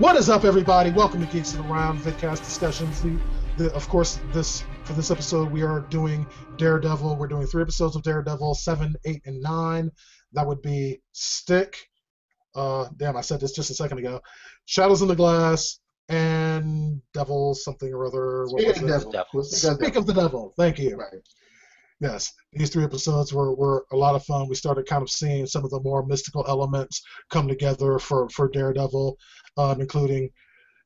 What is up, everybody? Welcome to Geeks Around Vidcast discussions. Of course, for this episode, we are doing Daredevil. We're doing 3 episodes of Daredevil, 7, 8, and 9. That would be Stick. Damn, I said this just a second ago. Shadows in the Glass and Devil something or other. Speak of the Devil. Thank you. Right. Yes, these 3 episodes were a lot of fun. We started kind of seeing some of the more mystical elements come together for Daredevil, including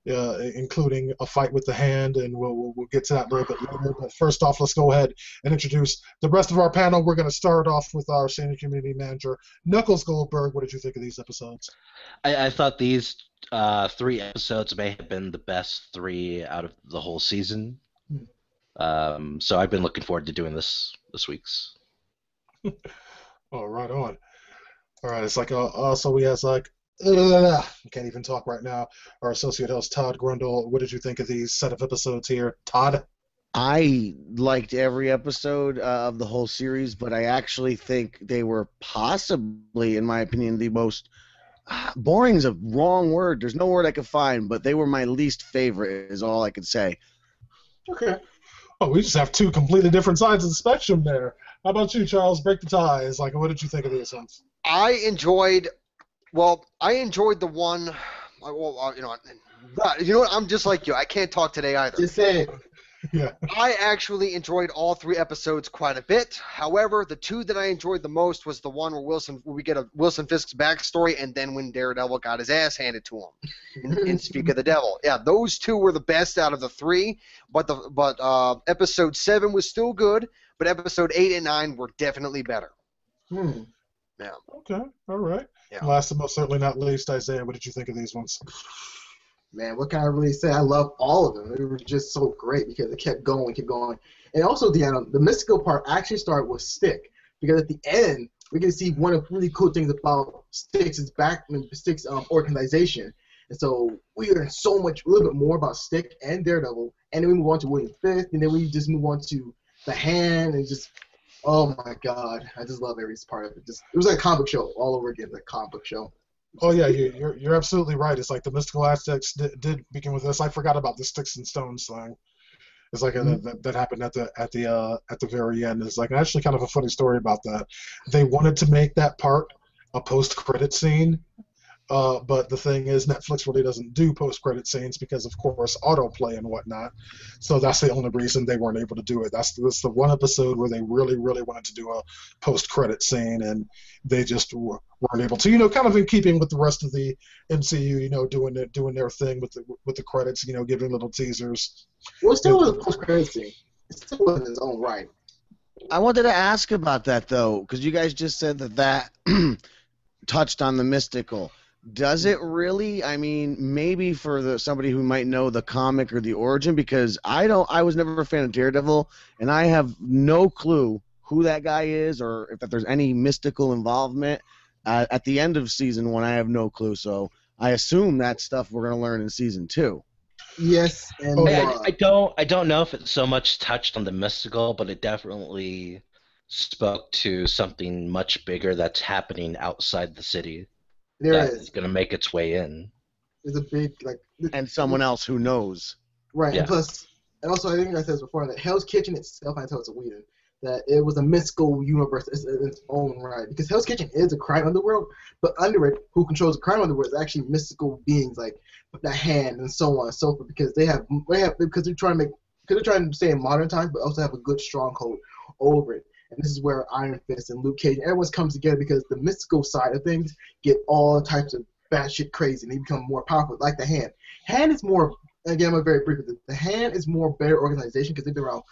a fight with the hand, and we'll get to that a little bit later. But first off, let's go ahead and introduce the rest of our panel. We're going to start off with our senior community manager, Knuckles Goldberg. What did you think of these episodes? I thought these 3 episodes may have been the best 3 out of the whole season. So I've been looking forward to doing this week's. Oh, right on. All right, it's like also we has like I can't even talk right now. Our associate host Todd Grundle. What did you think of these set of episodes here, Todd? I liked every episode of the whole series, but I actually think they were possibly, in my opinion, the most boring is a wrong word. There's no word I could find, but they were my least favorite. Is all I could say. Okay. Oh, we just have 2 completely different sides of the spectrum there. How about you, Charles? Break the ties. Like, what did you think of these ones? I enjoyed the one. You know what? I'm just like you. I can't talk today either. Just say it. Yeah. I actually enjoyed all 3 episodes quite a bit. However, the 2 that I enjoyed the most was the one where we get a Wilson Fisk's backstory, and then when Daredevil got his ass handed to him in Speak of the Devil. Yeah, those 2 were the best out of the 3. But episode 7 was still good, but episode 8 and 9 were definitely better. Yeah. Okay. All right. Yeah. Last and most certainly not least, Isaiah. What did you think of these ones? Man, what can I really say? I love all of them. They were just so great because it kept going. And also, DeAno, the mystical part actually started with Stick, because at the end, we can see one of the really cool things about Stick's organization. And so we learn a little bit more about Stick and Daredevil, and then we move on to William Fisk, and then we just move on to the hand, and just, oh my God, I just love every part of it. It was like a comic book show all over again, like a comic book show. Oh yeah, you're absolutely right. It's like the mystical aspects did begin with this. I forgot about the sticks and stones thing. It's like that happened at the very end. It's like actually kind of a funny story about that. They wanted to make that part a post-credit scene, but the thing is, Netflix really doesn't do post-credit scenes because, of course, autoplay and whatnot. So that's the only reason they weren't able to do it. That's the one episode where they really, really wanted to do a post-credit scene, and they just weren't able to. Kind of in keeping with the rest of the MCU, doing their thing with the credits, giving little teasers. Well, it still was a post-credit scene. It still was in its own right. I wanted to ask about that, though, because you guys just said that touched on the mystical. Does it really? I mean, maybe for somebody who might know the comic or the origin, because I was never a fan of Daredevil, and I have no clue who that guy is or if there's any mystical involvement. At the end of season 1, I have no clue, so I assume that stuff we're going to learn in season 2. Yes, and I don't know if it so much touched on the mystical, but it definitely spoke to something much bigger that's happening outside the city. It's going to make its way in. There's a big, and someone else who knows. Right, yeah. and also I think I said this before, that Hell's Kitchen itself, I tell it's a weird, that it was a mystical universe in its own right. Because Hell's Kitchen is a crime underworld, but under it, who controls the crime underworld is actually mystical beings like the hand and so on and so forth. Because because they're trying to stay in modern times, but also have a good stronghold over it. And this is where Iron Fist and Luke Cage and everyone comes together, because the mystical side of things get all types of batshit crazy, and they become more powerful, like the hand. Hand is more, again, I'm very brief with it. The hand is more better organization because they've been around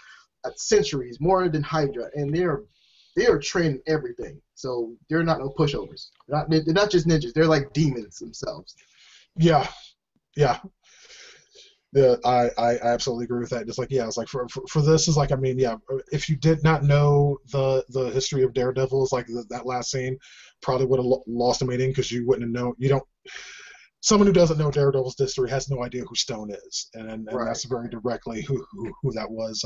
centuries, more than Hydra, and they are trained in everything. So they're not no pushovers. They're not just ninjas. They're like demons themselves. Yeah. Yeah, I absolutely agree with that. It's like, yeah, it's like for this is like, I mean, yeah, if you did not know the history of Daredevil, it's like that last scene probably would have lost a meaning, because you wouldn't know. Someone who doesn't know Daredevil's history has no idea who Stone is, and that's very directly who that was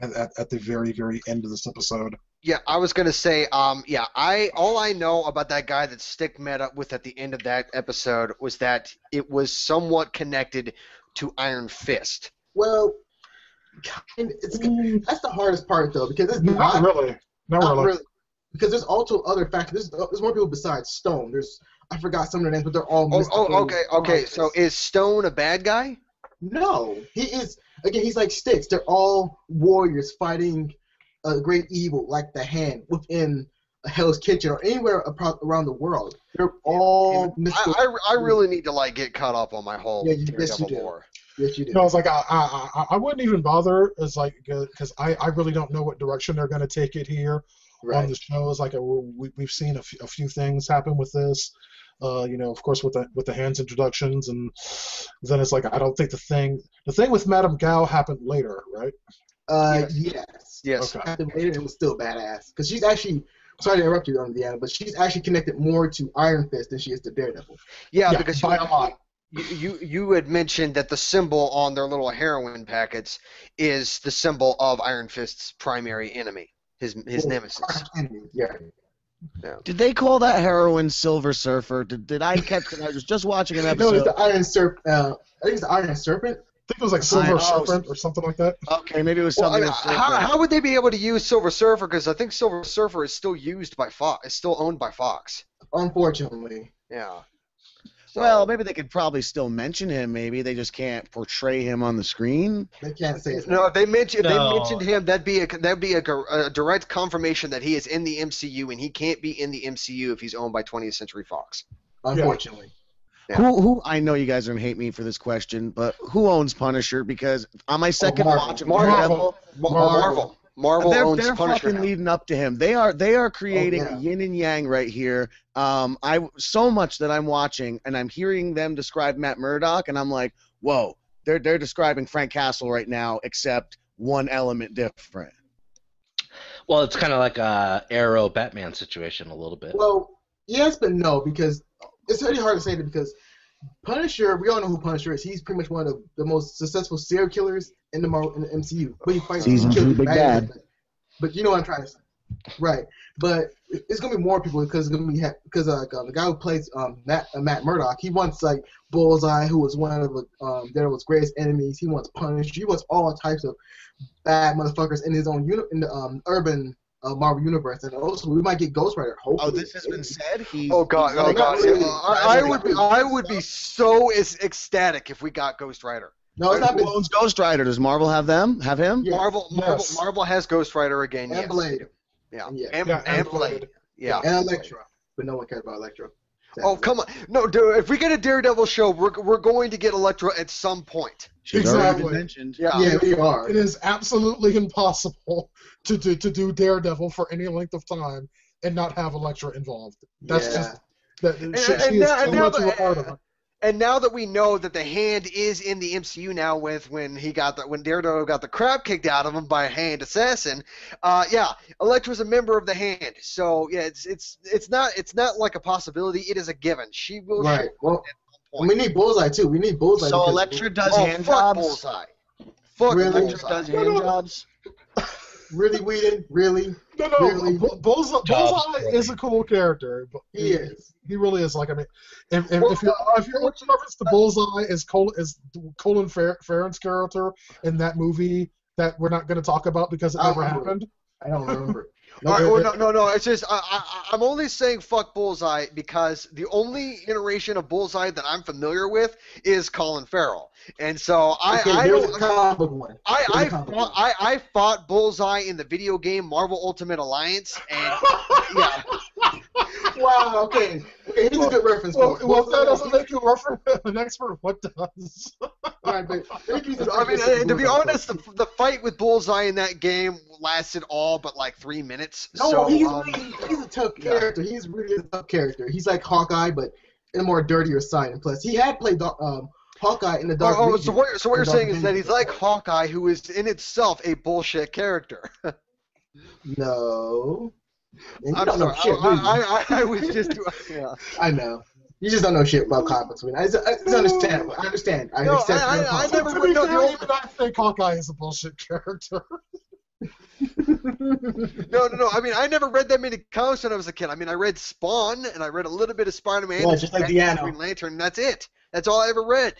at the very, very end of this episode. Yeah, I was gonna say, all I know about that guy that Stick met up with at the end of that episode was that it was somewhat connected to Iron Fist. Well, that's the hardest part though, because it's Not really. Not really. Because there's also other factors. There's more people besides Stone. I forgot some of their names, but they're all mystical. Okay. So is Stone a bad guy? No, he is. Again, he's like Sticks. They're all warriors fighting a great evil, like the Hand, within a Hell's Kitchen or anywhere around the world. They're all mystical. I really need to get caught up on my whole Daredevil lore. Yes, you do. No, it's like I wouldn't even bother, because I really don't know what direction they're going to take it here on the show. It's like we've seen a few things happen with this. Of course, with the Hand's introductions, and then it's like I don't think the thing with Madame Gao happened later, right? Yes. Okay. Happened later, and it was still badass because she's actually. Sorry to interrupt you on DeAno, but she's actually connected more to Iron Fist than she is to Daredevil. Yeah, because by a lot. You had mentioned that the symbol on their little heroin packets is the symbol of Iron Fist's primary enemy, his nemesis. Yeah. Did they call that heroin Silver Surfer? Did I catch it? I was just watching an episode. No, it's the Iron Serpent. I think it's the Iron Serpent. I think it was like Silver Serpent or something like that. Okay, maybe it was something. How would they be able to use Silver Surfer? Because I think Silver Surfer is still used by Fox. It's still owned by Fox. Unfortunately. Yeah. So, well, maybe they could probably still mention him. Maybe they just can't portray him on the screen. They can't say his name. No, if they mentioned him, that'd be a direct confirmation that he is in the MCU, and he can't be in the MCU if he's owned by 20th Century Fox. Unfortunately. Yeah. Who? I know you guys are gonna hate me for this question, but who owns Punisher? Because on my second watch of Daredevil, Marvel owns Punisher. They're fucking leading up to him. They are creating yin and yang right here. So much that I'm watching and I'm hearing them describe Matt Murdock, and I'm like, whoa, they're describing Frank Castle right now, except one element different. Well, it's kind of like a Arrow Batman situation a little bit. Well, yes, but no, because it's really hard to say that because Punisher, we all know who Punisher is. He's pretty much one of the most successful serial killers in the MCU. But he fights Season 2 Big Bad. But you know what I'm trying to say, right? But it's gonna be more people because it's gonna be the guy who plays Matt Murdock. He wants like Bullseye, who was one of Daredevil's greatest enemies. He wants Punisher. He wants all types of bad motherfuckers in his own in the urban Marvel Universe, and also we might get Ghost Rider. Hopefully. Oh, this has been said. God! I would be so ecstatic if we got Ghost Rider. No, it's not. Who owns Ghost Rider? Does Marvel have them? Have him? Yes. Marvel has Ghost Rider again. And Blade. And Blade. Yeah. And Elektra, but no one cares about Elektra. Oh, come on. No, dude, if we get a Daredevil show, we're going to get Elektra at some point. She's already been mentioned. Yeah, we are. It is absolutely impossible to do Daredevil for any length of time and not have Elektra involved. That's just that she is too much of a part of it. And now that we know that the Hand is in the MCU now, when Daredevil got the crap kicked out of him by a Hand assassin, Elektra's a member of the Hand. So yeah, it's not like a possibility. It is a given. She will. Right. Well, we need Bullseye too. We need Bullseye. So Elektra does hand jobs. Bullseye. Really? Elektra does hand jobs. Really, Whedon? Really? No. Really? Bullseye is a cool character. But he is. He really is. Like, I mean, if you're looking reference to Bullseye is Colin Farrell's character in that movie that we're not going to talk about because it never happened. I don't remember. No. It's just I'm only saying fuck Bullseye because the only iteration of Bullseye that I'm familiar with is Colin Farrell, and so I fought Bullseye in the video game Marvel Ultimate Alliance, and yeah. Wow. Okay. Here's a good reference. Well, that doesn't make you an expert. What does? Right, but I mean, to be honest, the fight with Bullseye in that game lasted all but like 3 minutes. No, so, he's a tough character. He's really a tough character. He's like Hawkeye, but in a more dirtier side. And plus, he had played Hawkeye in the Dark Region. So what you're saying is that he's like Hawkeye, who is in itself a bullshit character. No. I'm sorry. I was just. Yeah. I know. You just don't know shit about comics. It's understandable. I understand. I never would know. I think Hawkeye is a bullshit character. No. I mean, I never read that many comics when I was a kid. I mean, I read Spawn, and I read a little bit of Spider-Man, Yeah, just like DeAno. Green Lantern, and that's it. That's all I ever read.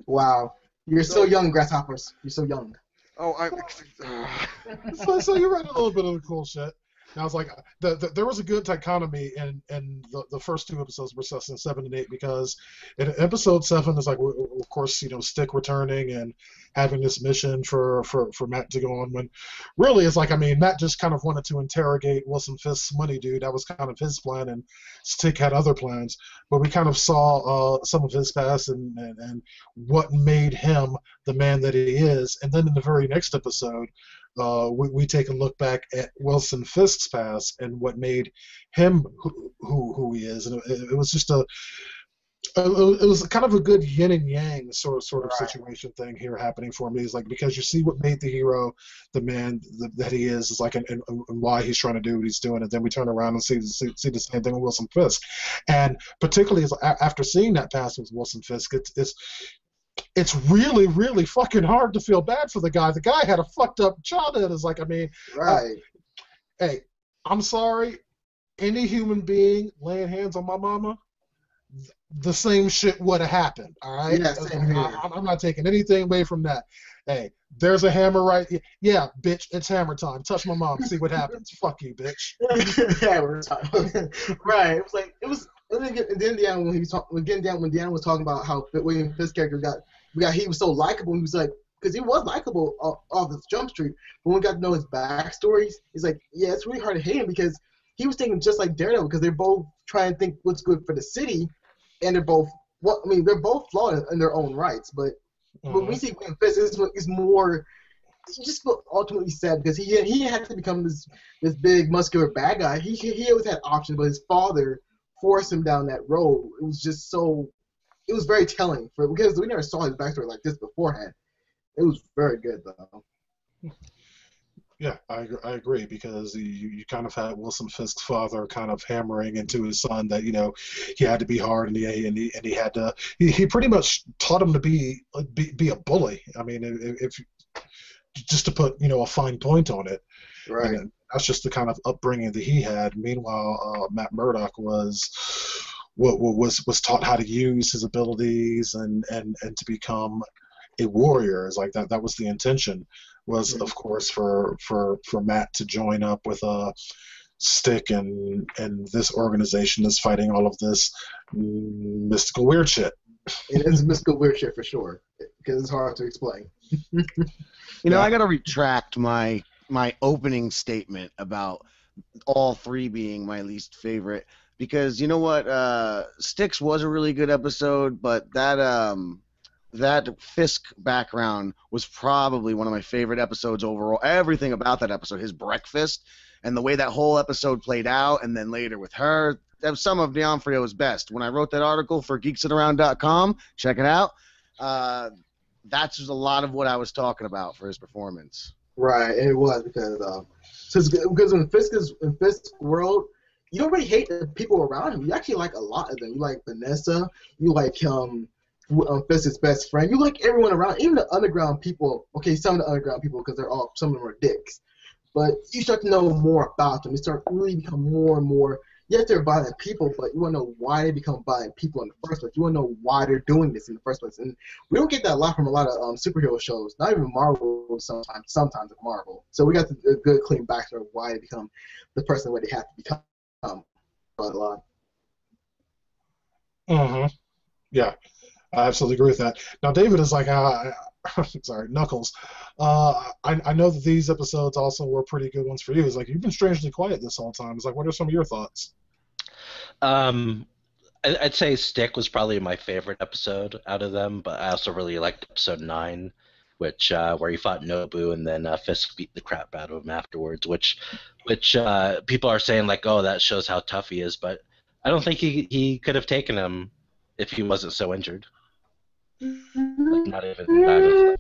Wow. You're so young, Grasshoppers. You're so young. Oh, So you read a little bit of the cool shit. And I was like, there was a good dichotomy in the first two episodes, were in 7 and 8, because in episode 7 is like, of course, Stick returning and having this mission for Matt to go on. When really it's like, I mean, Matt just kind of wanted to interrogate Wilson Fisk's money dude. That was kind of his plan, and Stick had other plans. But we kind of saw some of his past and what made him the man that he is. And then in the very next episode, we take a look back at Wilson Fisk's past and what made him who he is, and it was just it was kind of a good yin and yang sort of situation thing here happening for me. Is like, because you see what made the hero the man that he is like, and why he's trying to do what he's doing, and then we turn around and see the same thing with Wilson Fisk, and particularly after seeing that past with Wilson Fisk, it's really, really fucking hard to feel bad for the guy. The guy had a fucked up childhood. It's like, I mean, right. Hey, I'm sorry. Any human being laying hands on my mama, the same shit would have happened. All right. Yeah, same here. I'm not taking anything away from that. Hey, there's a hammer right. Yeah, bitch, it's hammer time. Touch my mom, see what happens. Fuck you, bitch. Hammer time. Right. It was like And then DeAno, when DeAno was talking about how William Fisk's character he was so likable. He was like, because he was likable off this Jump Street, but when we got to know his backstories, he's like, yeah, it's really hard to hate him because he was thinking just like Daredevil, because they're both trying to think what's good for the city, and they're both they're both flawed in their own rights. But when we see William Fisk, it's more. He just felt ultimately sad because he had to become this big muscular bad guy. He always had options, but his father forced him down that road. It was just so. It was very telling because we never saw his backstory like this beforehand. It was very good though. Yeah, I agree, because you kind of had Wilson Fisk's father kind of hammering into his son that he had to be hard, and he had to he pretty much taught him to be a bully. I mean, if just to put a fine point on it, right? And that's just the kind of upbringing that he had. Meanwhile, Matt Murdock was taught how to use his abilities and to become a warrior. Is like that was the intention, was of course for Matt to join up with Stick and this organization that's fighting all of this mystical weird shit. It is mystical weird shit for sure, because it's hard to explain. I gotta retract my opening statement about all three being my least favorite, because you know what, Styx was a really good episode, but that Fisk background was probably one of my favorite episodes overall. Everything about that episode, his breakfast, and the way that whole episode played out, and then later with her, that was some of D'Onofrio's best. When I wrote that article for GeeksAround.com, check it out, that's just a lot of what I was talking about for his performance. Right, and it was because in Fisk's world, you don't really hate the people around him. You actually like a lot of them. You like Vanessa. You like Fisk's best friend. You like everyone around, even the underground people. Okay, some of the underground people, because some of them are dicks. But you start to know more about them. You start to really become more and more. Yes, they're violent people, but you want to know why they become violent people in the first place. You want to know why they're doing this in the first place. And we don't get that a lot from a lot of superhero shows. Not even Marvel sometimes with Marvel. So we got a good, clean backstory of why they become the person where they have to become. But a lot. Mm-hmm. Yeah, I absolutely agree with that. Now, David is like, sorry, Knuckles. I know that these episodes also were pretty good ones for you. It's like, you've been strangely quiet this whole time. It's like, what are some of your thoughts? I'd say Stick was probably my favorite episode out of them, but I also really liked episode 9, which where he fought Nobu and then Fisk beat the crap out of him afterwards, which people are saying like, oh, that shows how tough he is, but I don't think he could have taken him if he wasn't so injured. Like, not even.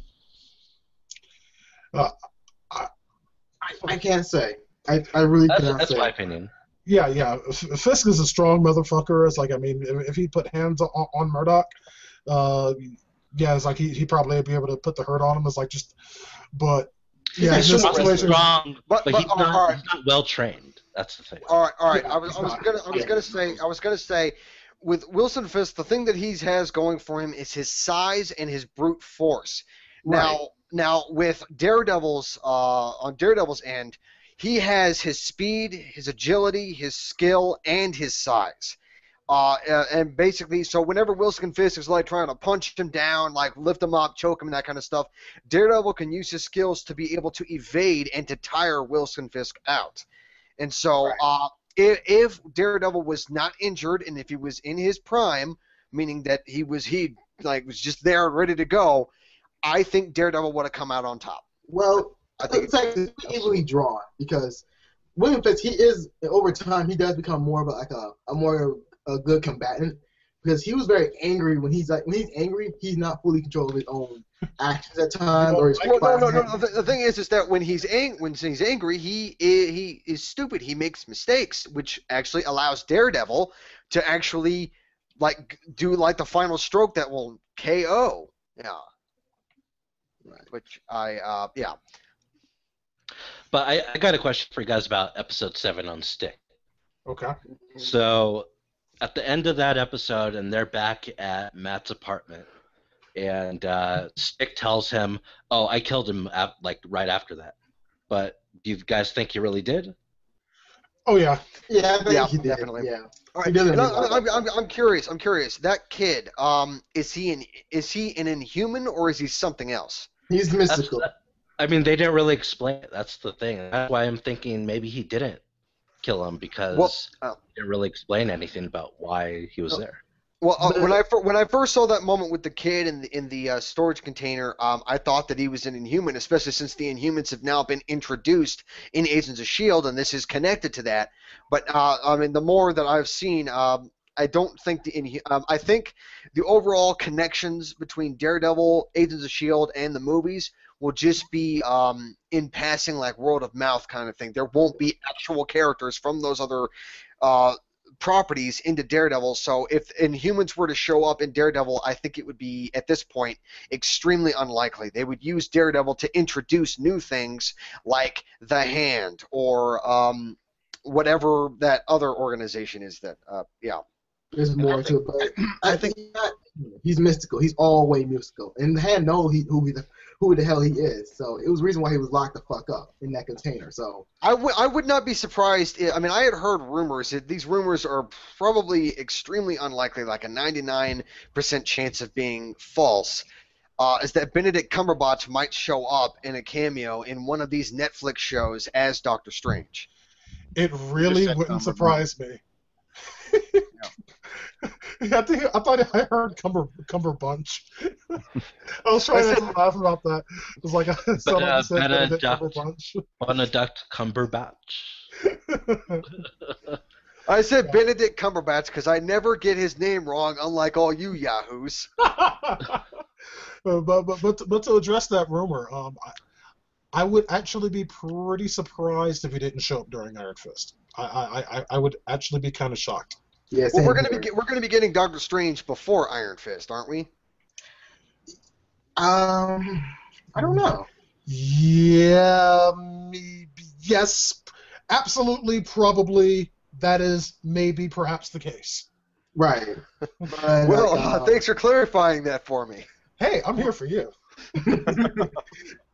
I can't say. I really cannot say. That's my opinion. Yeah. Fisk is a strong motherfucker. It's like, I mean, if he put hands on Murdock, it's like he probably would be able to put the hurt on him. It's like but Yeah, he's this strong, situation. strong, but he's all not, right. he's not well trained. That's the thing. All right. Yeah, I was gonna say, with Wilson Fisk, the thing that he has going for him is his size and his brute force. Right. Now with Daredevil's on Daredevil's end, he has his speed, his agility, his skill, and his size. And basically, so whenever Wilson Fisk is like trying to punch him down, like lift him up, choke him, and that kind of stuff, Daredevil can use his skills to be able to evade and to tire Wilson Fisk out. And so, if Daredevil was not injured and if he was in his prime, meaning that he was just there and ready to go, I think Daredevil would have come out on top. Well, I think it's easily drawn because William Fisk, he is over time he does become more of a good combatant because he was very angry when he's angry he's not fully controlling his own actions at times or his no. The thing is that when he's angry, he is stupid. He makes mistakes, which actually allows Daredevil to actually do the final stroke that will KO. Yeah. Right. Which yeah. But I got a question for you guys about episode 7 on Stick. Okay. So at the end of that episode, and they're back at Matt's apartment, and Stick tells him, "Oh, I killed him right after that." But do you guys think he really did? Oh yeah. Yeah, I think he did. Definitely. Yeah. All right. I'm curious. That kid, is he an Inhuman or is he something else? He's mystical. I mean, they didn't really explain it. That's the thing. That's why I'm thinking maybe he didn't kill him because they didn't really explain anything about why he was there. Well, when I first saw that moment with the kid in the storage container, I thought that he was an Inhuman, especially since the Inhumans have now been introduced in Agents of S.H.I.E.L.D., and this is connected to that. But I mean, the more that I've seen, I don't think I think the overall connections between Daredevil, Agents of S.H.I.E.L.D., and the movies will just be in passing, like word of mouth kind of thing. There won't be actual characters from those other properties into Daredevil. So if Inhumans were to show up in Daredevil, I think it would be, at this point, extremely unlikely. They would use Daredevil to introduce new things like the Hand or whatever that other organization is that, yeah. There's more to it, but I think he's mystical. He's always mystical. And the Hand knows who the hell he is. So it was the reason why he was locked the fuck up in that container. So I would not be surprised. I mean, I had heard rumors. These rumors are probably extremely unlikely, like a 99% chance of being false, is that Benedict Cumberbatch might show up in a cameo in one of these Netflix shows as Doctor Strange. It really wouldn't surprise me. I thought I heard Cumberbunch. I was trying to laugh about that. It was like someone said Benedict Cumberbatch. I said Benedict Cumberbatch because I never get his name wrong, unlike all you yahoos. But to address that rumor, I would actually be pretty surprised if he didn't show up during Iron Fist. I would actually be kind of shocked. Yeah, well, we're gonna be getting Doctor Strange before Iron Fist, aren't we? I don't know. Yeah, maybe, yes, absolutely, probably. That is maybe, perhaps the case. Right. But, well, thanks for clarifying that for me. Hey, I'm here for you.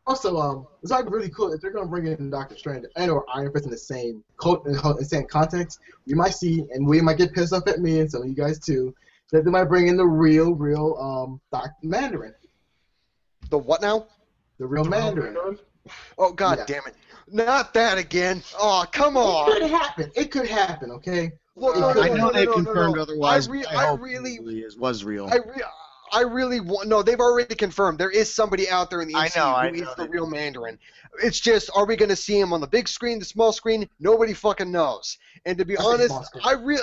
Also, it's like really cool if they're gonna bring in Doctor Strange and or Iron Fist in the same context. You might see, and we might get pissed off at me, and some of you guys too, that they might bring in the real Dr. Mandarin. The what now? The real Mandarin. Oh God damn it! Not that again! Oh come on! It could happen. Okay. Look, I know they've confirmed otherwise. I really was real. I really want. No, they've already confirmed there is somebody out there in the MCU who is the real Mandarin. It's just, are we going to see him on the big screen, the small screen? Nobody fucking knows. And to be honest,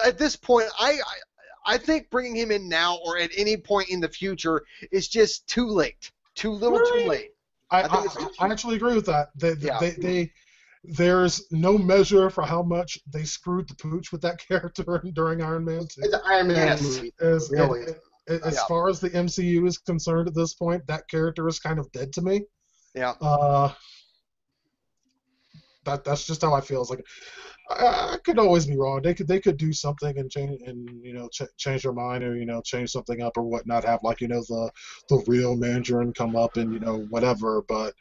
at this point, I think bringing him in now or at any point in the future is just too late. Too little, too late. I actually agree with that. There's no measure for how much they screwed the pooch with that character during Iron Man 2. It's an Iron Man movie. As far as the MCU is concerned at this point, that character is kind of dead to me. Yeah. that's just how I feel. It's like I could always be wrong. They could do something and change change their mind or change something up or whatnot. Have like the real Mandarin come up and whatever. But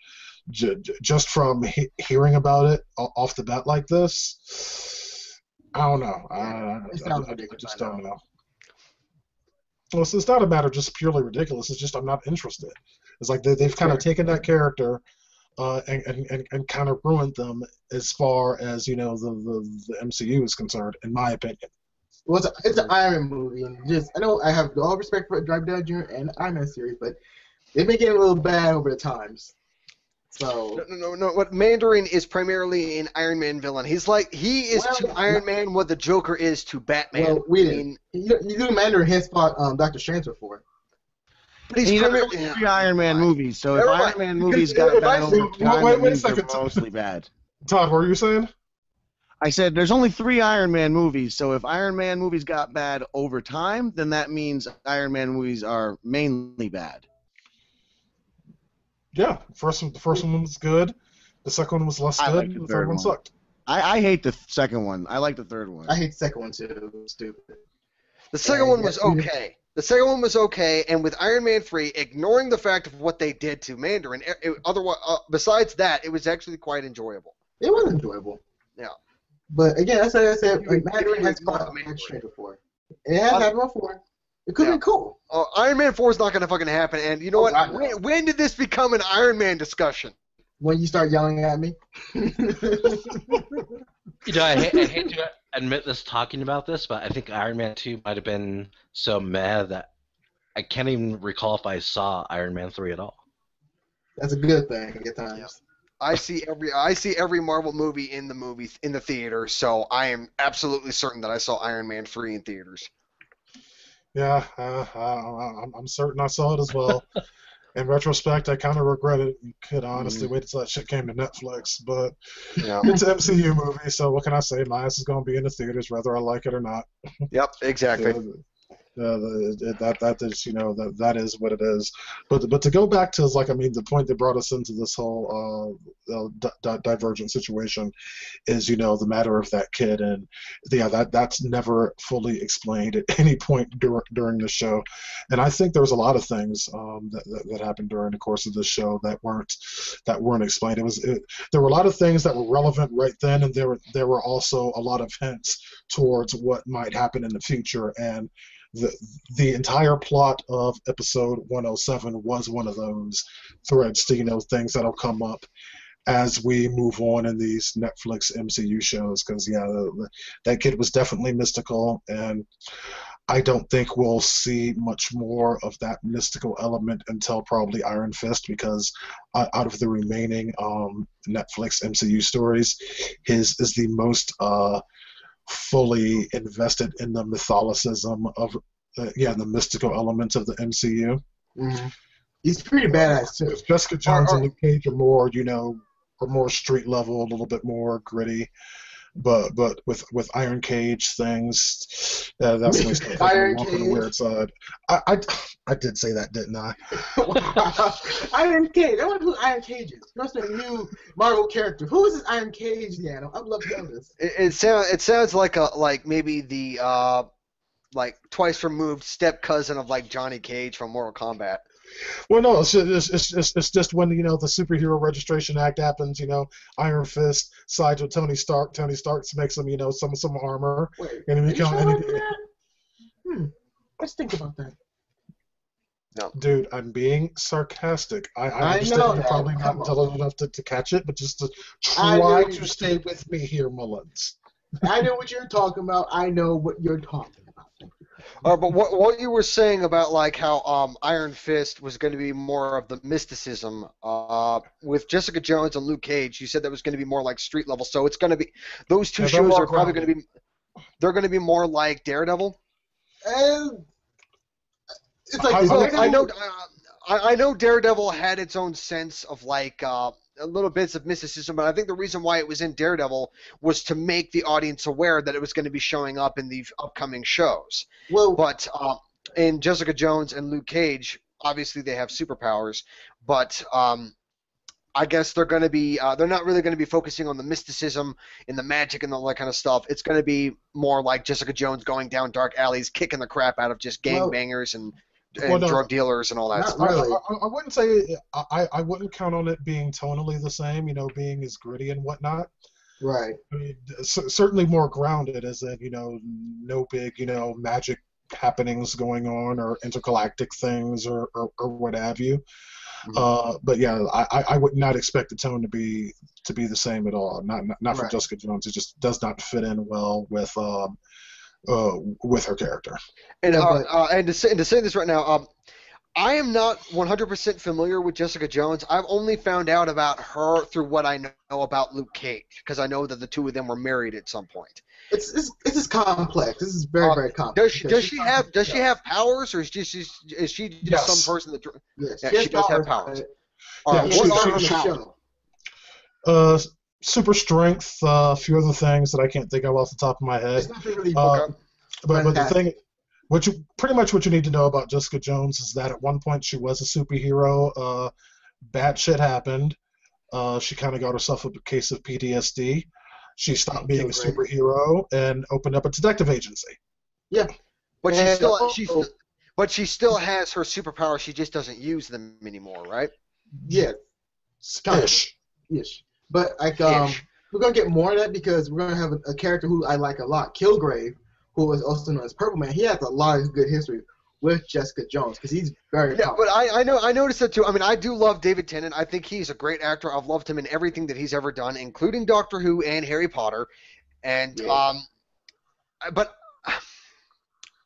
just from hearing about it off the bat like this, I don't know. I just don't know. Well, it's not a matter of just purely ridiculous. It's just I'm not interested. It's like they've kind of taken that character and kind of ruined them as far as the MCU is concerned, in my opinion. Well, it's an Iron Man movie, and I know I have all respect for Drive Down Jr. and the Iron Man series, but they've been getting a little bad over the times. So no. What Mandarin is primarily an Iron Man villain. He is to Iron Man what the Joker is to Batman. Well, you do Mandarin his spot Dr. Strange before. But he's primarily three Iron Man movies. So if Iron Man movies got bad over time, wait a second, they're mostly bad. Todd, what were you saying? I said there's only 3 Iron Man movies. So if Iron Man movies got bad over time, then that means Iron Man movies are mainly bad. Yeah, the first one was good. The second one was less good. The third one sucked. I hate the second one. I like the third one. I hate the second one too. It was stupid. The second one was okay. The second one was okay, and with Iron Man 3, ignoring the fact of what they did to Mandarin, besides that, it was actually quite enjoyable. It was enjoyable. Yeah. But again, that's what I said. Mandarin has fought Mandarin before. It has happened before. It could be cool. Iron Man 4 is not going to fucking happen, and you know what? When did this become an Iron Man discussion? When you start yelling at me. I hate to admit this talking about this, but I think Iron Man 2 might have been so meh that I can't even recall if I saw Iron Man 3 at all. That's a good thing at times. Yeah. I see every Marvel movie in the theater, so I am absolutely certain that I saw Iron Man 3 in theaters. Yeah, I'm certain I saw it as well. In retrospect, I kind of regret it. You could honestly wait until that shit came to Netflix, but it's an MCU movie, so what can I say? My ass is going to be in the theaters whether I like it or not. Yep, exactly. That is that is what it is. But to go back to the point that brought us into this whole divergent situation is the matter of that kid, and that's never fully explained at any point during the show. And I think there was a lot of things that happened during the course of this show that weren't explained. There were a lot of things that were relevant right then, and there were also a lot of hints towards what might happen in the future. And the entire plot of episode 107 was one of those threads to things that'll come up as we move on in these Netflix MCU shows, because that kid was definitely mystical, and I don't think we'll see much more of that mystical element until probably Iron Fist, because out of the remaining Netflix MCU stories, his is the most fully invested in the mythologism of the mystical elements of the MCU. Mm-hmm. He's pretty badass too. Jessica Jones and Luke Cage are more more street level, a little bit more gritty. But with Iron Cage things, that's when we start on the weird side. I did say that, didn't I? Iron Cage. I wonder who Iron Cage is. Must be a new Marvel character. Who is this Iron Cage, DeAno? I'd love to know this. It sounds like maybe the twice removed step cousin of Johnny Cage from Mortal Kombat. Well, no, it's just when the Superhero Registration Act happens. Iron Fist sides with Tony Stark. Tony Stark makes him some armor. Wait, and he let's think about that. No. Dude, I'm being sarcastic. I understand you're probably not intelligent enough to catch it, but just to try to stay with me here, Mullins. I know what you're talking about. I know what you're talking about. But what you were saying about how Iron Fist was going to be more of the mysticism with Jessica Jones and Luke Cage, you said that was going to be more like street level. So it's going to be those two shows are probably going to be more like Daredevil. It's like I know Daredevil had its own sense of little bits of mysticism, but I think the reason why it was in Daredevil was to make the audience aware that it was going to be showing up in the upcoming shows. Well, but in Jessica Jones and Luke Cage, obviously they have superpowers, but I guess they're going to be they're not really going to be focusing on the mysticism and the magic and all that kind of stuff. It's going to be more like Jessica Jones going down dark alleys, kicking the crap out of just gangbangers and drug dealers and all that stuff. Really. I wouldn't say I wouldn't count on it being tonally the same, being as gritty and whatnot. Right. I mean, certainly more grounded, as in, no big, magic happenings going on or intergalactic things or what have you. But yeah, I would not expect the tone to be the same at all. Not for Jessica Jones. It just does not fit in well with her character. And to say this right now, I am not 100% familiar with Jessica Jones. I've only found out about her through what I know about Luke Cage, because I know that the two of them were married at some point. It's just complex. This is very complex. Does she have powers, or is she just some person that? Yes, she does have powers. Super strength, a few other things that I can't think of off the top of my head. It's not really but the thing, what you need to know about Jessica Jones is that at one point she was a superhero. Bad shit happened. She kind of got herself a case of PTSD. She stopped being a superhero and opened up a detective agency. Yeah, but she still has her superpowers. She just doesn't use them anymore, right? Yeah, Ish. But we're gonna get more of that because we're gonna have a character who I like a lot, Kilgrave, who is also known as Purple Man. He has a lot of good history with Jessica Jones because he's very but I noticed that too. I mean, I do love David Tennant. I think he's a great actor. I've loved him in everything that he's ever done, including Doctor Who and Harry Potter. And but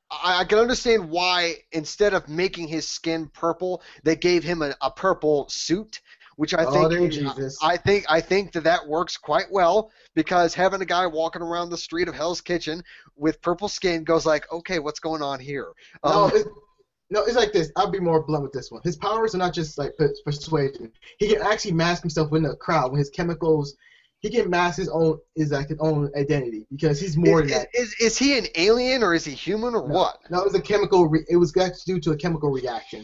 I can understand why instead of making his skin purple, they gave him a purple suit, which I think that works quite well, because having a guy walking around the street of Hell's Kitchen with purple skin goes like, okay, what's going on here? No, it's like this. I'll be more blunt with this one. His powers are not just like persuasion. He can actually mask himself in the crowd with his chemicals. He can mask his own identity because he's more than that. Is he an alien or is he human or what? No, it was a chemical. It was due to a chemical reaction.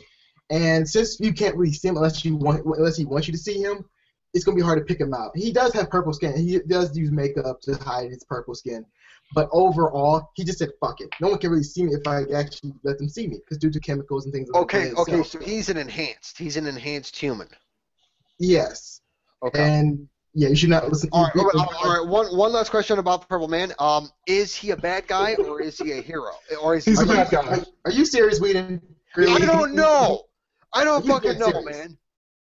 And since you can't really see him unless he wants you to see him, it's gonna be hard to pick him out. He does have purple skin. He does use makeup to hide his purple skin, but overall, he just said, "Fuck it. No one can really see me if I actually let them see me, because due to chemicals and things." Okay. So he's an enhanced human. Yes. Okay. And yeah, you should not listen. All right. One last question about the Purple Man. Is he a bad guy or is he a hero? Or is he's a bad guy? Are you serious, Whedon? Really? I don't know. I don't fucking know, man.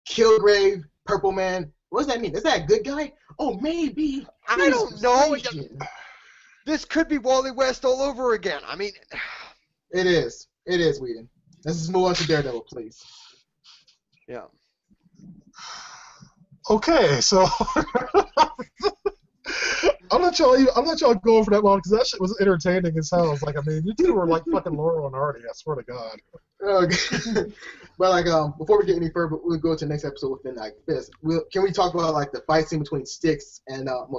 Kilgrave, Purple Man. What does that mean? Is that a good guy? Oh, maybe. I don't know. This could be Wally West all over again. I mean, it is. It is, Whedon. Let's just move on to Daredevil, please. Yeah. Okay, so I'll let y'all go over that long because that shit was entertaining as hell. It's like, I mean, you two were like fucking Laurel and Hardy. I swear to God. Okay. But like, before we get any further, we'll go to the next episode within like this. Can we talk about like the fight scene between Stick and Matt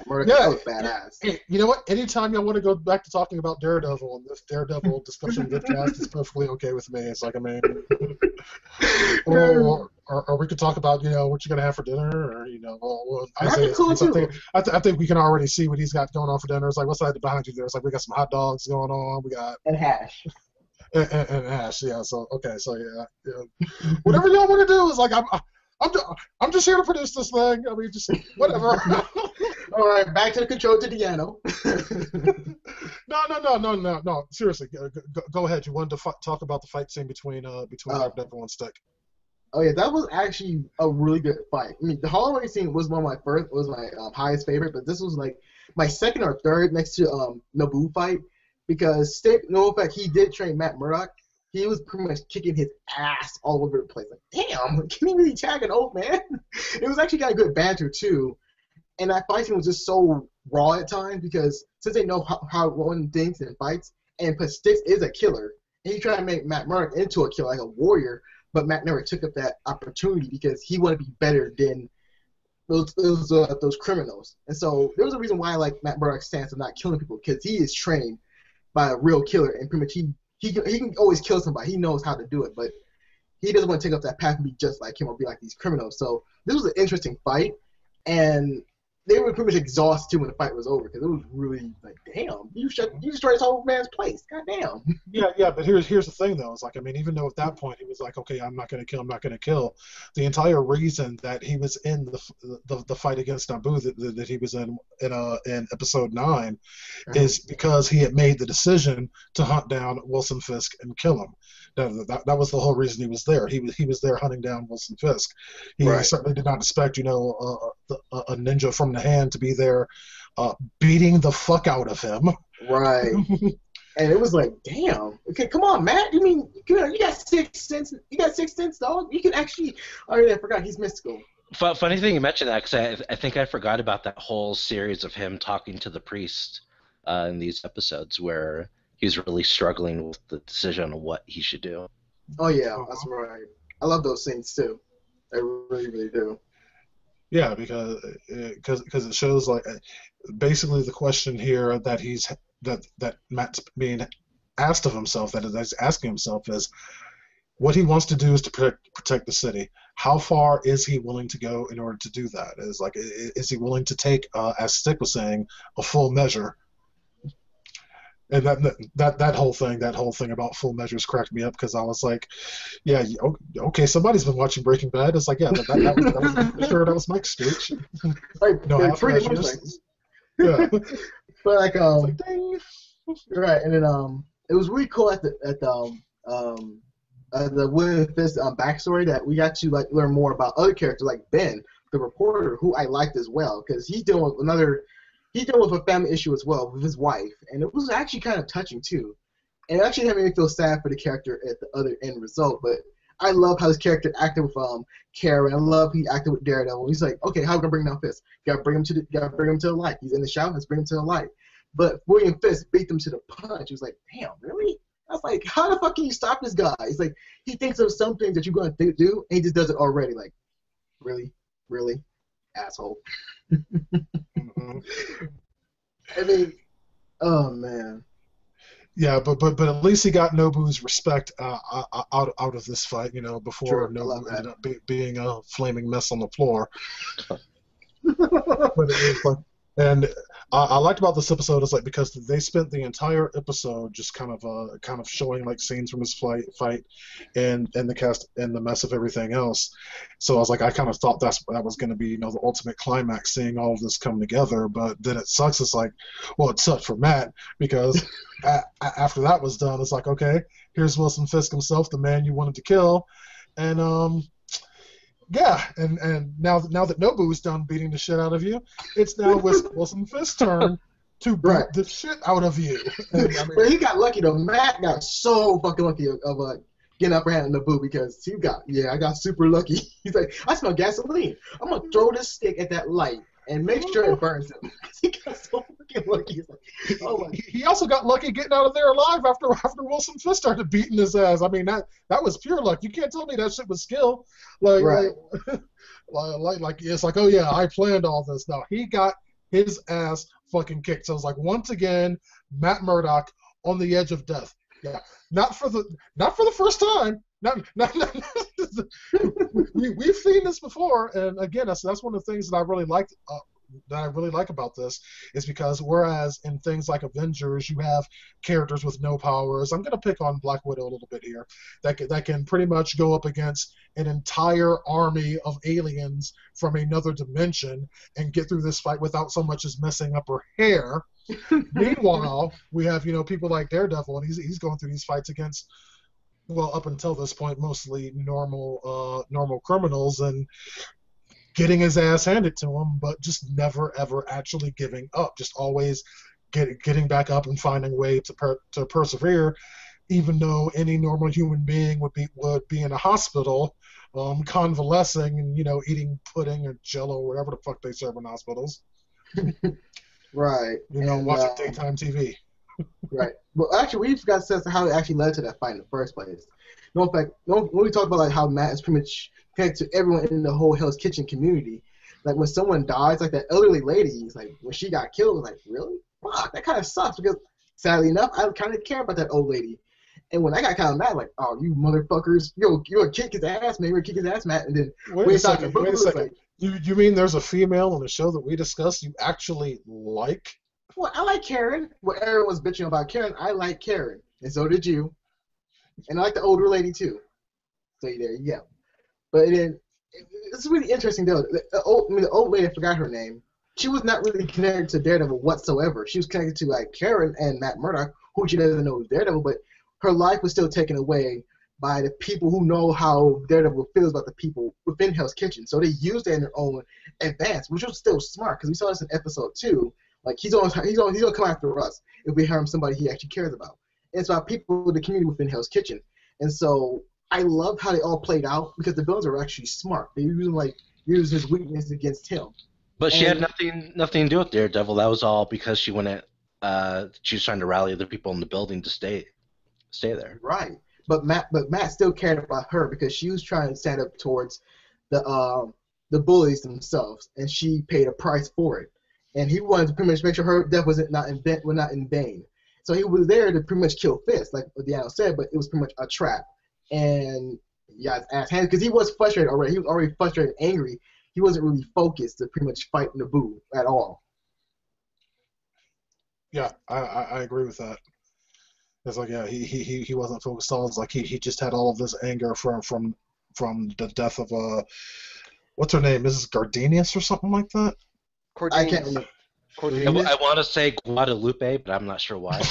Murdock? Yeah, that was badass. Hey, you know what? Anytime y'all want to go back to talking about Daredevil and this Daredevil discussion Vidcast is perfectly okay with me. It's like, I mean, or we could talk about, what you're gonna have for dinner, or I think we can already see what he's got going on for dinner. It's like, what's that behind you there? It's like, we got some hot dogs going on. We got and hash. And hash, yeah. So okay, so yeah. Whatever y'all want to do is like, I'm just here to produce this thing. I mean, just whatever. All right, back to the control to DeAno. No. Seriously, go ahead. You wanted to talk about the fight scene between Daredevil and Stick. Oh yeah, that was actually a really good fight. I mean, the hallway scene was my highest favorite, but this was like my second or third next to Naboo fight, because Stick, no fact, he did train Matt Murdock. He was pretty much kicking his ass all over the place. Like, damn, can he really tag an old man? It was actually got a good banter too, and that fight scene was just so raw at times because since they know how one thinks and fights, and plus Stick is a killer, and he tried to make Matt Murdock into a killer, like a warrior. But Matt never took up that opportunity because he wanted to be better than those criminals. And so there was a reason why I like Matt Murdock's stance of not killing people, because he is trained by a real killer, and pretty much he can always kill somebody. He knows how to do it, but he doesn't want to take up that path and be just like him or be like these criminals. So this was an interesting fight, and they were pretty much exhausted when the fight was over because it was really like, damn, you destroyed this whole man's place. God damn. Yeah, but here's the thing though. It's like, I mean, even though at that point he was like, okay, I'm not gonna kill. The entire reason that he was in the fight against Naboo that he was in episode 9 is because he had made the decision to hunt down Wilson Fisk and kill him. That was the whole reason he was there. He was there hunting down Wilson Fisk. He certainly did not expect, a ninja from the hand to be there, beating the fuck out of him. Right. And it was like, damn. Okay, come on, Matt. You mean you got 6 cents? You got 6 cents, dog. You can actually. Oh yeah, I forgot he's mystical. Funny thing you mentioned that, because I think I forgot about that whole series of him talking to the priest in these episodes where he's really struggling with the decision on what he should do. Oh yeah, that's right. I love those scenes too. I really, really do. Yeah, because it shows like basically the question here that that Matt's being asked of himself, that he's asking himself, is what he wants to do is to protect the city. How far is he willing to go in order to do that? Is he willing to take, as Stick was saying, a full measure? And that whole thing about full measures cracked me up because I was like, yeah, okay, somebody's been watching Breaking Bad. It's like, yeah, that was Mike's speech. Like, no, yeah, pretty much like, yeah. But like, ding. Right, and then it was really cool at the Wilson Fisk backstory that we got to like learn more about other characters like Ben, the reporter, who I liked as well because he's dealing with a family issue as well with his wife, and it was actually kind of touching too. And it actually made me feel sad for the character at the other end result. But I love how his character acted with Karen. I love he acted with Daredevil. He's like, okay, how are we gonna bring down Fisk? Gotta bring him to the light. He's in the shower. Let's bring him to the light. But William Fisk beat them to the punch. He was like, damn, really? I was like, how the fuck can you stop this guy? He's like, he thinks of some things that you're gonna do, and he just does it already. Like, really, asshole. Mm-hmm. I mean, oh man. Yeah, but at least he got Nobu's respect out of this fight, before Nobu ended up being a flaming mess on the floor. But it was like, and I liked about this episode is like because they spent the entire episode just kind of showing like scenes from his fight and the cast and the mess of everything else. So I was like, I kind of thought that was going to be the ultimate climax, seeing all of this come together. But then it sucks. It's like, well, it sucked for Matt because after that was done, it's like, okay, here's Wilson Fisk himself, the man you wanted to kill, and yeah, and now that Nobu's done beating the shit out of you, it's now Wilson Fisk's turn to beat the shit out of you. And, but he got lucky though. Matt got so fucking lucky of getting upper hand on Naboo because I got super lucky. He's like, I smell gasoline. I'm gonna throw this stick at that light and make sure it burns him. He got so fucking lucky. He's like, oh my. He also got lucky getting out of there alive after Wilson Fisk started beating his ass. I mean, that was pure luck. You can't tell me that shit was skill. Like it's like, oh yeah, I planned all this. No, he got his ass fucking kicked. So it was like, once again, Matt Murdock on the edge of death. Yeah, not for the first time. We've seen this before, and again, that's one of the things that I really liked. That I really like about this is because whereas in things like Avengers you have characters with no powers, I'm going to pick on Black Widow a little bit here, that can pretty much go up against an entire army of aliens from another dimension and get through this fight without so much as messing up her hair. Meanwhile, we have people like Daredevil, and he's going through these fights against, well, up until this point, mostly normal criminals, and getting his ass handed to him, but just never ever actually giving up. Just always getting back up and finding a way to persevere, even though any normal human being would be in a hospital, convalescing and eating pudding or Jello or whatever the fuck they serve in hospitals. Right. Watching daytime TV. Right. Well, actually, we forgot to say how it actually led to that fight in the first place. In fact, when we talk about like how Matt is pretty much connected to everyone in the whole Hell's Kitchen community, like when someone dies, like that elderly lady, like when she got killed, like really? Fuck, that kind of sucks because sadly enough, I kind of care about that old lady. And when I got kind of mad, like, oh, you motherfuckers, you're gonna kick his ass, man, you're gonna kick his ass, Matt. And then wait a second. Like, you mean there's a female on the show that we discussed you actually like? Well, I like Karen. When Aaron was bitching about Karen, I like Karen, and so did you. And I like the older lady too. So there you go. But then it's really interesting though. The old lady, I forgot her name. She was not really connected to Daredevil whatsoever. She was connected to like Karen and Matt Murdock, who she doesn't know is Daredevil, but her life was still taken away by the people who know how Daredevil feels about the people within Hell's Kitchen. So they used that in their own advance, which was still smart because we saw this in episode 2. Like he's gonna come after us if we harm somebody he actually cares about. And it's about people in the community within Hell's Kitchen. And so I love how they all played out because the villains are actually smart. They use his weakness against him. But she had nothing to do with Daredevil. That was all because she went she was trying to rally the people in the building to stay there. Right. But Matt still cared about her because she was trying to stand up towards the bullies themselves, and she paid a price for it. And he wanted to pretty much make sure her death was not in vain. So he was there to pretty much kill Fisk, like DeAno said, but it was pretty much a trap. And yeah, his ass handed because he was frustrated already. He was already frustrated and angry. He wasn't really focused to pretty much fight Naboo at all. Yeah, I agree with that. It's like, yeah, he wasn't focused on. It's like he just had all of this anger from the death of what's her name, Mrs. Gardenius or something like that. I can't remember. I want to say Guadalupe, but I'm not sure why.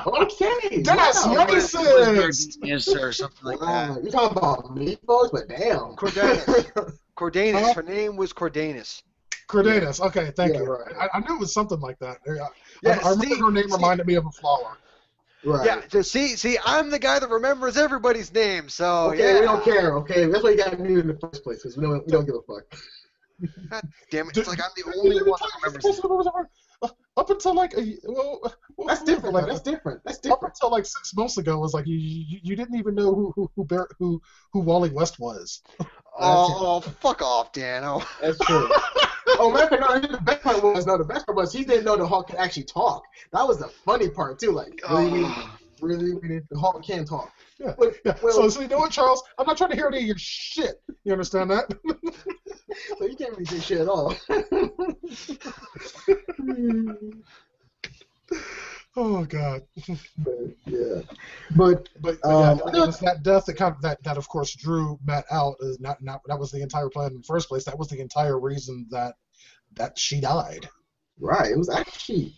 Okay, that's racist. Yes, or something like that. You're talking about meatballs, but damn. Cordanus. Her name was Cordanus. Cordanus. Okay, thank you. Right. I knew it was something like that. Yeah, I remember her name reminded me of a flower. Right. Yeah. See, I'm the guy that remembers everybody's name. So okay, yeah. we don't care. Okay, that's why you got me in the first place because we don't give a fuck. God damn it! It's like I'm the only one that remembers. Up until like that's different. Like, that's different. Up until like 6 months ago, it was like you didn't even know who Wally West was. Oh, fuck off, DeAno. That's true. Oh, matter of fact, the best part was he didn't know the Hulk could actually talk. That was the funny part too. Like, really, the Hulk can talk. Yeah. Well, so you know what, Charles? I'm not trying to hear any of your shit. You understand that? So you can't really say shit at all. Oh God. Yeah. But it was that death that of course drew Matt out. Is not that was the entire plan in the first place. That was the entire reason that she died. Right. It was actually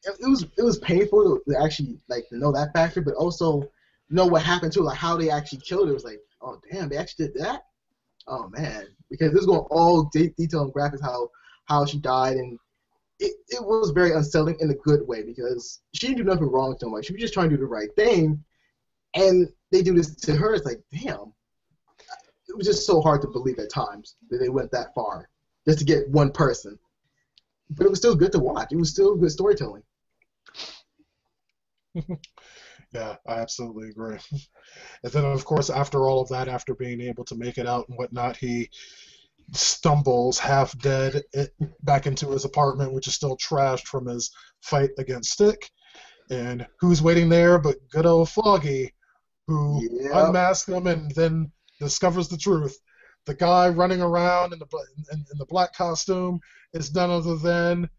it was painful to actually like to know that factor, but also know what happened to her, like how they actually killed her. It was like, oh damn, they actually did that. Oh man, because this is going all detail and graphics how she died, and it was very unsettling in a good way because she didn't do nothing wrong so much. She was just trying to do the right thing, and they do this to her. It's like, damn, it was just so hard to believe at times that they went that far just to get one person. But it was still good to watch. It was still good storytelling. Yeah, I absolutely agree. And then, of course, after all of that, after being able to make it out and whatnot, he stumbles half dead back into his apartment, which is still trashed from his fight against Stick. And who's waiting there but good old Foggy, who unmasks him and then discovers the truth. The guy running around in the black costume is none other than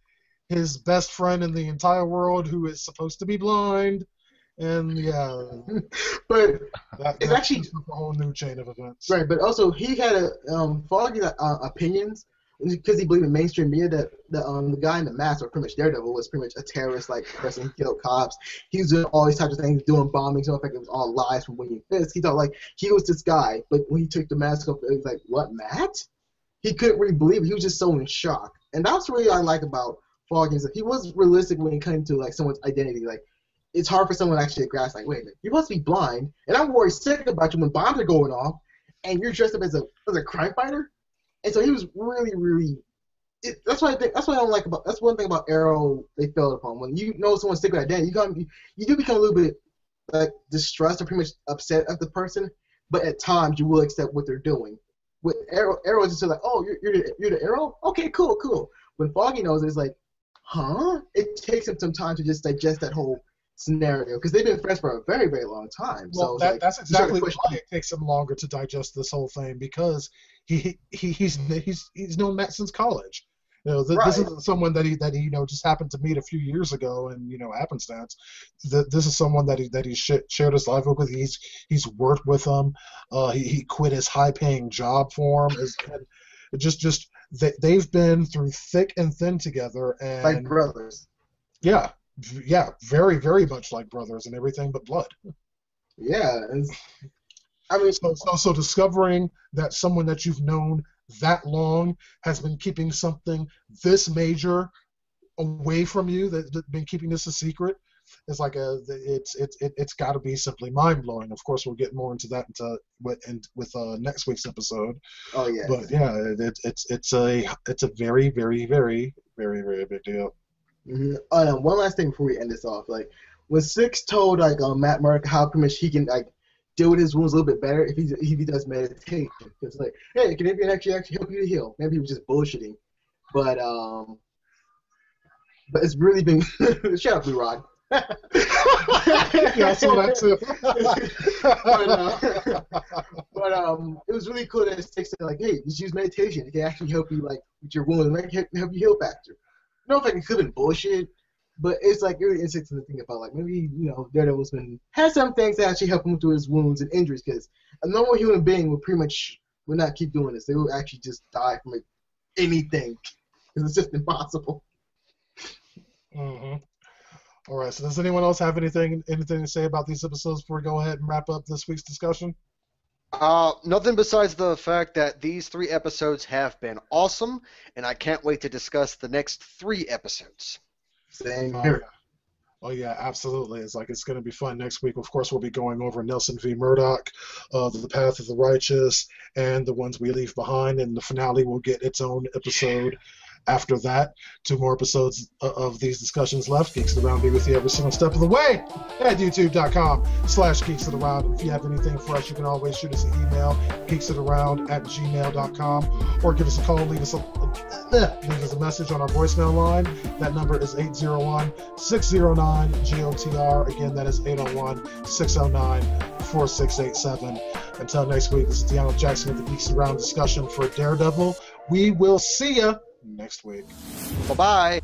his best friend in the entire world, who is supposed to be blind. And yeah, but it's actually a whole new chain of events. Right, but also he had Foggy opinions because he believed in mainstream media that the guy in the mask, or pretty much Daredevil, was pretty much a terrorist, like person who killed cops. He was doing all these types of things, doing bombings. So in fact, it was all lies from Wilson Fisk. He thought like he was this guy, but when he took the mask off, it was like, what, Matt? He couldn't really believe it. He was just so in shock, and that's what really I like about Foggy is that he was realistic when it came to like someone's identity, like. It's hard for someone to actually grasp, like, wait a minute, you must be blind, and I'm worried sick about you when bombs are going off, and you're dressed up as a crime fighter. And so he was really, really. That's what I think. That's what I don't like about. That's one thing about Arrow they failed upon. When you know someone's sick with identity, you do become a little bit like distressed or pretty much upset at the person, but at times you will accept what they're doing. With Arrow is just like, oh, you're the Arrow? Okay, cool. When Foggy knows, it's like, huh? It takes him some time to just digest that whole scenario because they've been friends for a very, very long time. Well, so that's exactly why it takes him longer to digest this whole thing because he's known Matt since college. This isn't someone that he just happened to meet a few years ago and happenstance. This is someone that he shared his life with. He's worked with him. He quit his high-paying job for him. They've been through thick and thin together and like brothers. Yeah, very, very much like brothers and everything but blood. Yeah, I mean, so discovering that someone that you've known that long has been keeping something this major away from you, that's been keeping this a secret, is like it's got to be simply mind blowing. Of course, we'll get more into that with next week's episode. Oh yeah. But yeah, it's a very, very, very, very, very big deal. Mm-hmm. One last thing before we end this off, like when Six told Matt Murdock how pretty much he can deal with his wounds a little bit better if he does meditation. It's like, hey, can it actually help you to heal? Maybe he was just bullshitting, but it's really been shut up, Blue Rod. Yeah, I saw that too. but it was really cool that Six said like, hey, just use meditation. It can actually help you with your wounds and help you heal faster. I don't know if it could have been bullshit, but it's really interesting to think about. Like maybe Daredevil's has some things that actually help him through his wounds and injuries. Because a normal human being would not keep doing this. They would actually just die from anything because it's just impossible. Mm-hmm. All right. So does anyone else have anything to say about these episodes before we go ahead and wrap up this week's discussion? Nothing besides the fact that these 3 episodes have been awesome, and I can't wait to discuss the next 3 episodes. Same here. Oh yeah, absolutely. It's going to be fun next week. Of course, we'll be going over Nelson v. Murdoch, The Path of the Righteous, and The Ones We Leave Behind, and the finale will get its own episode. After that, 2 more episodes of these discussions left. Geeks of the Round be with you every single step of the way at youtube.com/geeksofaround. And if you have anything for us, you can always shoot us an email, geeksofaround@gmail.com, or give us a call, leave us a message on our voicemail line. That number is 801-609-GOTR. Again, that is 801-609-4687. Until next week, this is DeAno Jackson with the Geeks Around discussion for Daredevil. We will see ya next week. Bye-bye.